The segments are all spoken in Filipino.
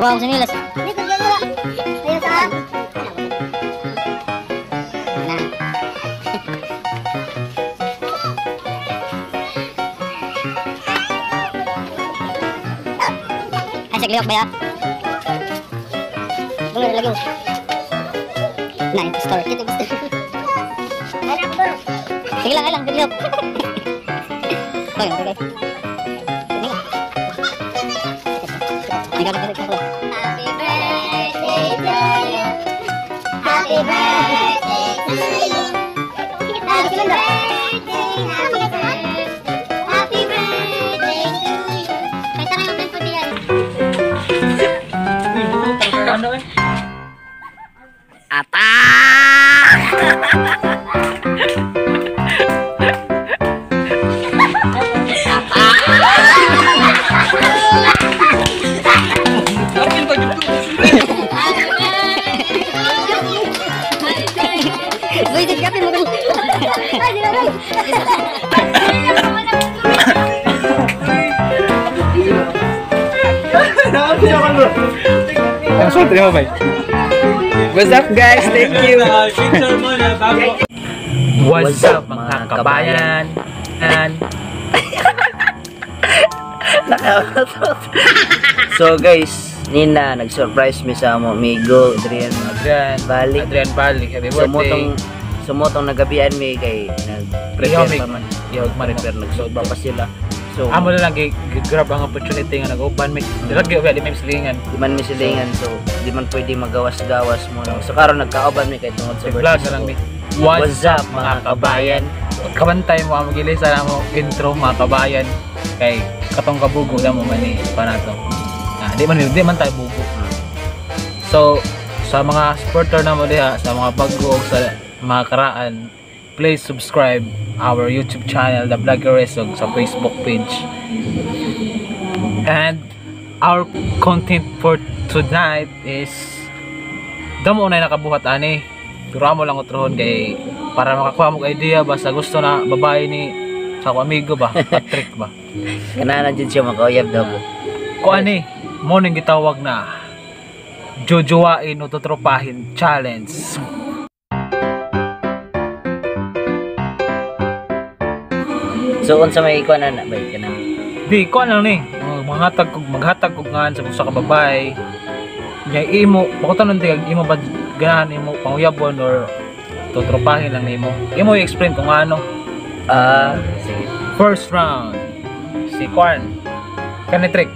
Kuha ko sinilas. Hindi ko gagawa. Ayan sa... Ay, sagliok ba ya? Boleh lagi. Nah, itu store kita gusto. Anak ko. Sige lang, sagliok. Koy, okay. Ini kan kita ko. Happy birthday to you. Happy birthday to you. Happy birthday. Happy birthday to you. May tanong natin po diyan. Ano eh? Wait, kapit mo dulu. Langsung terima baik. What's up guys? Thank you. What's up mga kabayan? And So guys, Nina nag-surprise mi sa mo amigo Adrian balik. Happy birthday. Sumotong nagabian mi kay nag-prepare pa man. Ihog man rin. Prepare nagsuot pa sila. So Amo na lang grab ang opportunity nga nag-uban mi. Dilagyo ba di may silingan. di man mi silingan, so di man pwede magawas-gawas mo. So karon nagkauban mi kay tungod sa Vlog na lang mi. What's up mga kabayan? Kabantay mo ang magilis sa mo intro mga kabayan. Kay katong kabugo na mo man ni panato. Di man tayo bugo. So sa mga supporter na mo diha, sa mga bago o sa mga karaan, please subscribe our YouTube channel, The Vlogger Resog, sa Facebook page. And our content for tonight is damo na nakabuhat ani. Pero amo lang utrohon kay para makakuha mo idea ba sa gusto na babae ni sa ako amigo ba, Patrick ba. Kanana jud siya makauyab daw po. Ko ani mo ning gitawag na jojowain o tutropahin challenge. So unsa may ikuan na ba kana? Di ko lang ni maghatag kog ngan sa usa ka babae. Nya imo pakutan tig imo ba ganahan imo panguyabon or tutropahin lang nimo. Imo i-explain kung ano. Sige. First round. Si Kwan. Kanitrick.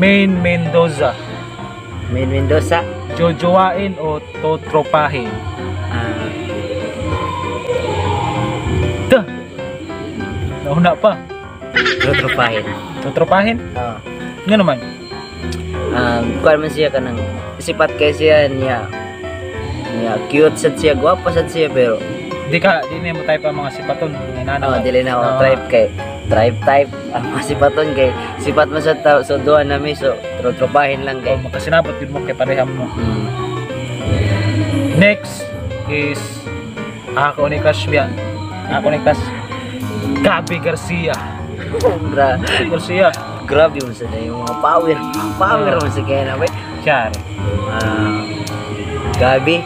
Main Mendoza. Main Mendoza. Jojowain o tutropahin. Duh. Nauna pa. Tutropahin. Tutropahin? Nga naman. Kuan man siya kanang sipat kay siya niya cute sad siya, gwapo sad siya, pero Di mo tayo pa mga sipaton. dili na ako tribe type ang mga sipaton kay sipat man sa tao, so duha na mi, so tropahin lang kay Makasinabot yun mo kay pareham mo. Next is ako ni Kashmia. Gabi Garcia. Garcia. Grabe mo sa yung mga power mo sa kaya na ba? Char. Gabi.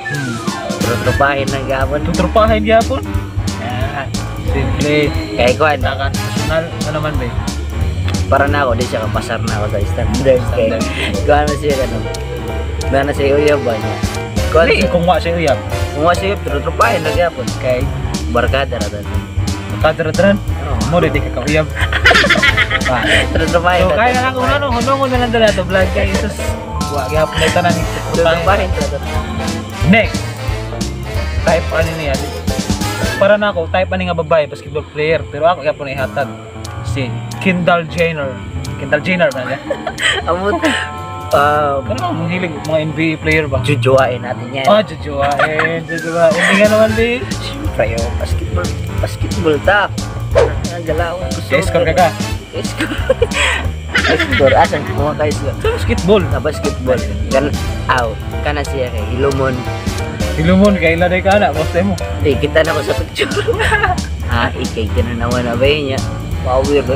Tropahin lang gapon. Tutropahin gyapon. Simple. Kay kuan Personal ano naman ba? para na ako di siya kapasar na ako sa standards kay kuan na siya na siya uyab ba niya. Kuan Kung wa siya uyab. kung wa siya tropahin lang gapon kay barkada ra tan. Kadra-dran. Mo di ka uyab. Tropahin. So kaya na ako hunong na lang dala to vlog kay sus. Wa gyapon na tanan ni Tropahin. Next. Type ano niya. Para na ako, type ano nga babae, basketball player. Pero ako kaya po na ihatag. Si Kendall Jenner. Kendall Jenner ba niya? Amot. Ano ba, hilig mga NBA player ba? Jujuain natin yan. Jujuain. Hindi nga naman di. Siyempre yung basketball tap. Ang galawan. Score ka ka? Score. Asan mga ka-score? Sa basketball. Sa basketball. Kana siya kay Ilumon. Ilumon, kaila day ka na. Basta mo. Kita na ko sa picture. Ikay tinanawan na ba yun niya? Power.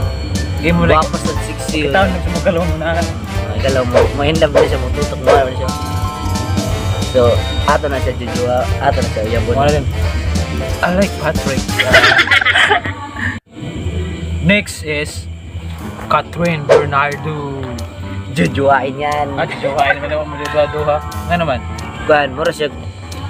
Game mo like. Guwapo sa 60 yun. Kita na sumugalaw mo na. Galaw mo, mahindam na siya, tutok mo naman siya. So, ato na siya jujua, ato na siya uyabon. Wala din. I like Patrick. Next is Catherine Bernardo. Jujuain yan. At jowain naman naman mo dito duha. Nga naman. Kuan, mura siya,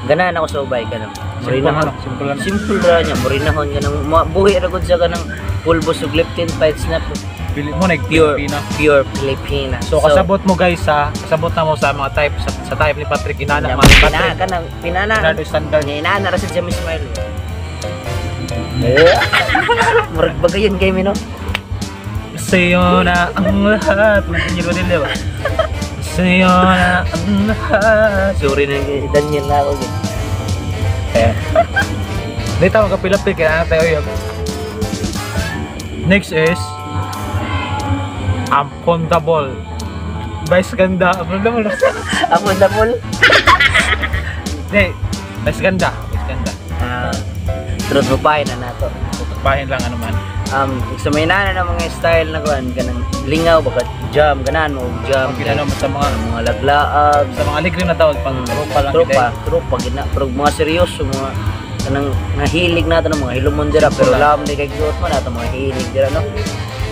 ganahan ako sa ubay ka nang. Murinahon. Simple lang. Simple ra niya, murinahon ka nang, buhi ra gud siya ka nang pulbos ug leptin fights na po. Pili mo na Pure, Pilipina. pure Filipina. So kasabot mo guys kasabot na mo sa mga type sa type ni Patrick Inana mga Pinana Patrick. ka nang, pinana. Standard standard. Inana ra sa James Smile. Murag bagayon kay mi no. Sa'yo na ang lahat. Mag-inyo din ba? Sa'yo na ang lahat. Sorry na kay Daniel na ako gid. Hindi tayo magkapilapil kaya na tayo yun. Next is Ampondable. Vice ganda. Ampondable. Ako na pol. Hindi. Vice ganda. Vice ganda. Truth rupay na nato. Tutupahin lang ano man. Sa may nana ng mga style na kuan kanang lingaw bagat jam ganan mo jam Ang ginano mo sa mga laglaag sa mga libre na tawag pang tropa lang tropa gina pero mga seryoso mga kanang nahilig nato ng mga hilumon dira pero lam di kay growth man nato mga hilig dira no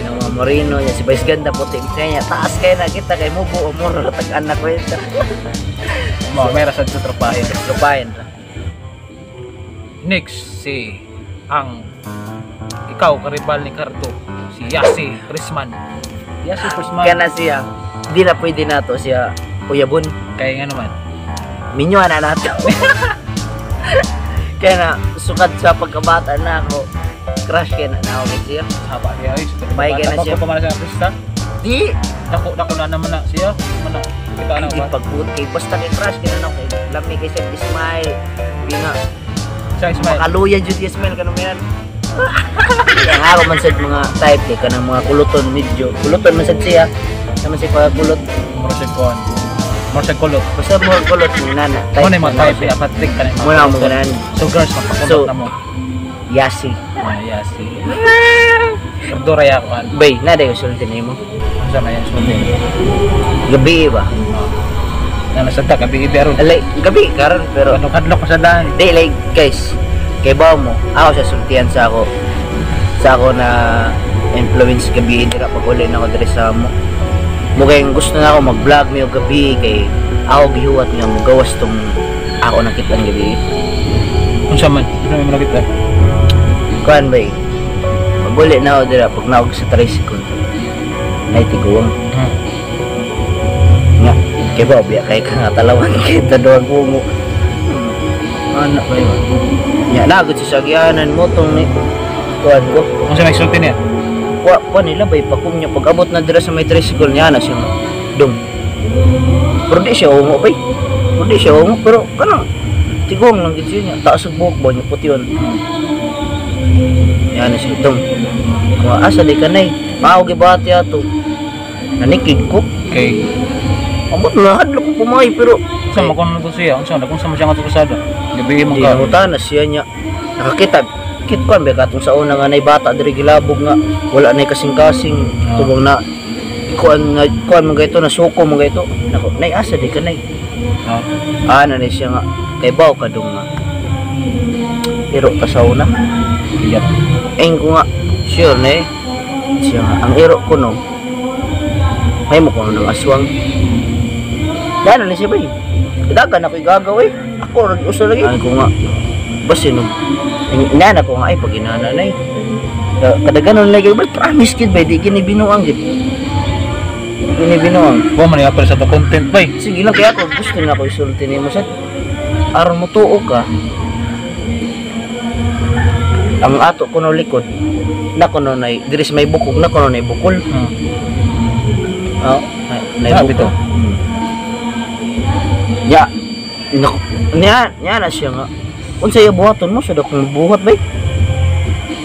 ng mga moreno niya si Vice ganda puti niya taas kay na kita kay mubo o moro tag anak ko ito mga meron sa tutupahin. tropahin ra. Next si ang ikaw karibal ni Cardo si Yasi Prisman. Yasi Prisman Kaya na siya di na pwede nato siya uyabon kaya nga naman minyo na nato. Kaya na sukat sa pagkabata na ako crush kaya na ako siya. haba niya ay May kaya na siya. pa man sa artista Di dako na naman na siya man na kita na hindi ba pagbuti basta kay crush kaya na ako kay lami kay Sir Ismail bina siya Ismail makaluya jud Ismail kanang yan. Kaya nga ako man sad mga type kay kanang mga kuluton medyo kuluton man sad siya naman si pagkulot Morseg Kulot basta mo kulot ni nana mo na yung mga type ya Patrick ka na yung mo na mo ganan so girls magpakulot So, na mo Yasi Yasi Cardo raya ko bay na day usulti nimo sa mayan sumbi gabi ba na nasada gabi ibero alay gabi karon pero ano kadlok ko sa daan di like guys kay ba mo ako sa sultihan sa ako na influence gabi dira pag uli na ako diri sa mo kayong gusto na ako mag-vlog niyo gabi kay ako gihuwat nga mo gawas tong ako nakita ang gabi unsa man ano mo nakita kuan bay pag uli na ako dira pag naog sa tricycle nay tiguang nga kay ba biya kay ka nga talawan kay taduag mo anak ba yun nya nagod si sagyanan mo tong ni kuan ko unsa may sulti niya wa nila bay pakum niya pag abot na dira sa may tricycle niya na siya dum pero di siya umo bay pero kanang tigong lang gid siya niya taas ug buhok ba niya puti yun yan na siya dum kung asa di kanay mao gibati ato nanikig ko okay abot na hadlok ko pumay pero unsa man kun to siya unsa kung sa mo siya nga kusada gabi mo di ka na siya niya nakakita kit kon ba katong sa una nga nay bata diri gilabog nga wala nay kasing-kasing tubong na kuan mo gayto na suko mo gayto nako nay asa di kanay ana ni siya nga kay baw kadung nga iro ta sa una yep eng ko nga sure na siya nga ang iro ko no may mo ko ng aswang dana ni siya ba dagan ako gagawin ako rin uso lagi ay ko nga basi no inana ko nga ay pag inana na kadaganon lagi ba promise kid ba di gini binuang gid gini binuang mo man apel sa to content bay sige lang kaya ako gusto na ko isulti nimo sa aron mo tuo ka ang ato kuno likod na kuno nay diri may bukog na kuno nay bukol nay bito ya nya na siya nga unsay buhaton mo sa dakong buhat bay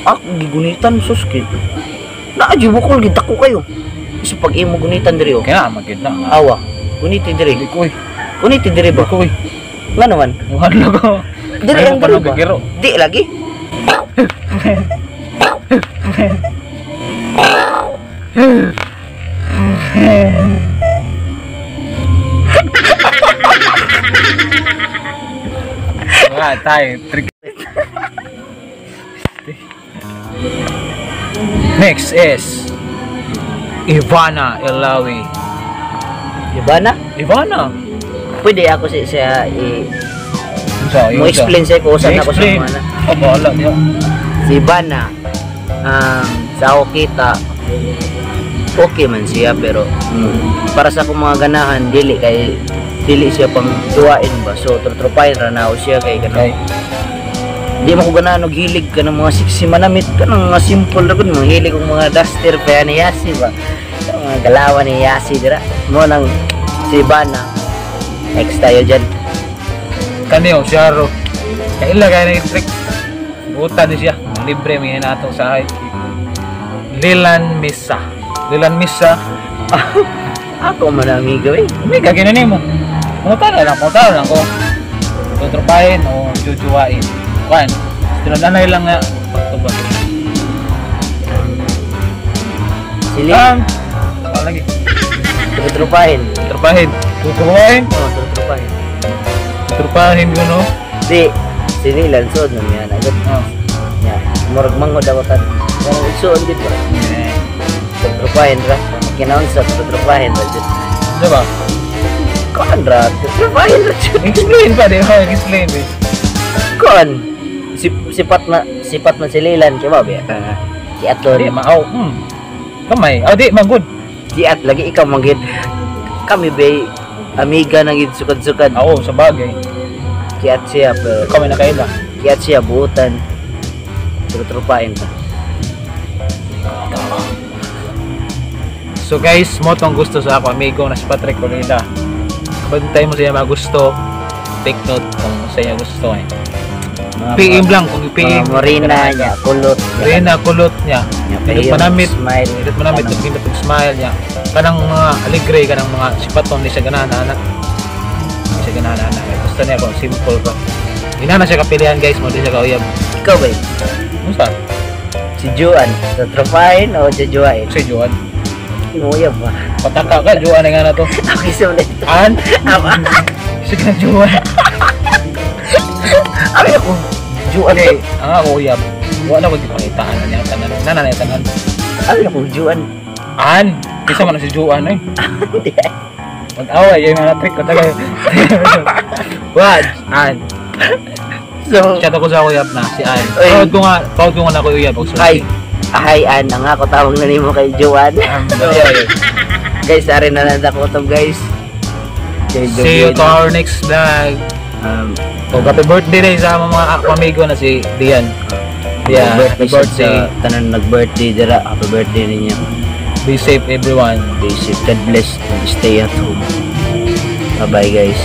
ako gigunitan suskid na adyo bukol gid ako kayo isa pag imo gunitan diri kaya magid na awa guniti diri koy guniti diri ba koy nga naman wala ko diri ang diri ba gigiro di lagi Wala tayo. Next is Ivana Elawi. Diba na? Ivana. Pwede ako siya So, mo explain sa ko usan ako sa explain. mga na. Wala niya. Si Ivana, sa ako kita, okay man siya pero para sa akong mga ganahan dili siya pang duwain ba, so trupayin ra na ako siya kay Okay. di mo ko ganahan og hilig ka ng mga sexy manamit ka ng mga simple ra gud, mga hilig og mga duster pa ni Yasi ba, mga galawan ni Yasi dira mo nang si Ivana next tayo dyan. Kaniyo, Sharo. Kaila kaya na trick. Buta ni siya. Libre may nato sa Lilan Misa. Lilan Misa. Ako man ang amiga eh. May gagawin na mo. Pumunta lang ko. Tutropahin o jujuwain. Kan, tinadaan lang nga pagtuba. Sili, Apa lagi? trupahin. Tutropahin. Tutropahin. Oh, trupahin. Tutropahin ko no. Di, sili lansod na yan agad. Oh. Ya, murag mango dawatan. Pero igsoon gid ba? Trupahin ra. Kinaon sa trupahin ra jud. Diba? Kuan ra, trupahin ra jud. Explain pa din. Explain din. Kuan. Sipat man si Lilan kay ba ba? Kiaton. Di, maaw. Kamay. Oh, di, magod. Kiat lagi ikaw manggid. Kami bay amiga nang gid sukad-sukad. Oo, sa bagay. Kiat siya pero Kami na kaila. kiat siya buutan. Trupahin ta. So guys, mo tong gusto sa ako amigo na si Patrick Colina. Bantay mo siya magusto. Take note kung sa iya gusto eh. PM lang kung PM. Mga morina niya, kulot. Rina kulot niya. Pindot manamit. Smile. Pindot manamit ug pindot ug smile niya. Kanang mga aligre kanang mga sipaton ni sa ganahan anak. Sa ganahan anak. Gusto niya kung simple ba. Ina na siya kapilihan guys, mo di siya kauyab. Ikaw ba? Musta? Si Juan, sa trupahin o si Juan? Si Juan. Inuyab ba? Pataka ka Juan nga na to. Ako isulit. An? Ama. Sige na Juan. Abi ako. Juan Okay, ang ako uyab. Wala ko gipakitaan na niya tanan. Nanay tanan. Abi ako Juan. An, bisa man si Juan eh. Hindi. Mag-away yung mga trick ko talaga. Wad, An. So, Chat ako sa uyab na si An. Oy. Proud ko nga na ko uyab og hi. Hi, An. Ang ako tawag na nimo kay Juan. Guys, ari na lang ako to guys. Kay See you to Juan. our next vlog. Oh, Happy birthday rin sa mga amigo na si Dian. Yeah, happy birthday. Tanan nag-birthday dira. Happy birthday ninyo. Be safe everyone. Be safe. God bless and stay at home. Bye-bye guys.